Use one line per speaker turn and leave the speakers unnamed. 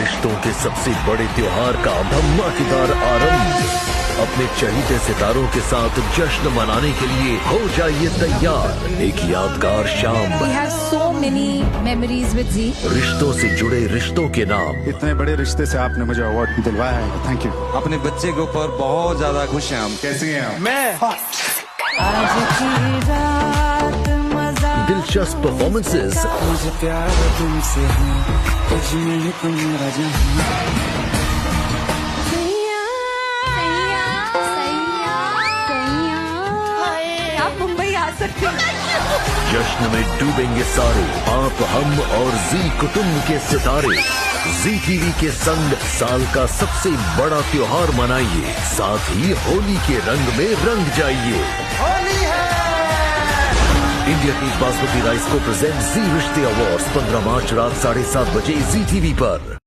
रिश्तों के सबसे बड़े त्योहार का धमाकेदार आरंभ। अपने चहीते सितारों के साथ जश्न मनाने के लिए हो जाइए तैयार। एक यादगार शाम।
We have so many memories with Z.
रिश्तों से जुड़े रिश्तों के नाम।
इतने बड़े रिश्ते से आपने मुझे अवार्ड दिलवाया है, थैंक यू।
अपने बच्चे के ऊपर बहुत ज्यादा खुश हैं हम।
कैसी हैं आप?
आज की रात मजा
दिलचस्प परफॉर्मेंसेस,
मुझे प्यार तुमसे है, तुझ में है तुम्हारा जहां।
आप मुंबई आ सकते हैं।
जश्न में डूबेंगे सारे आप, हम और जी कुटुंब के सितारे। जी टीवी के संग साल का सबसे बड़ा त्योहार मनाइए, साथ ही होली के रंग में रंग जाइए। इंडिया की बासमती राइस को प्रेजेंट जी रिश्ते अवार्ड्स 15 मार्च रात 7:30 बजे जी टीवी पर।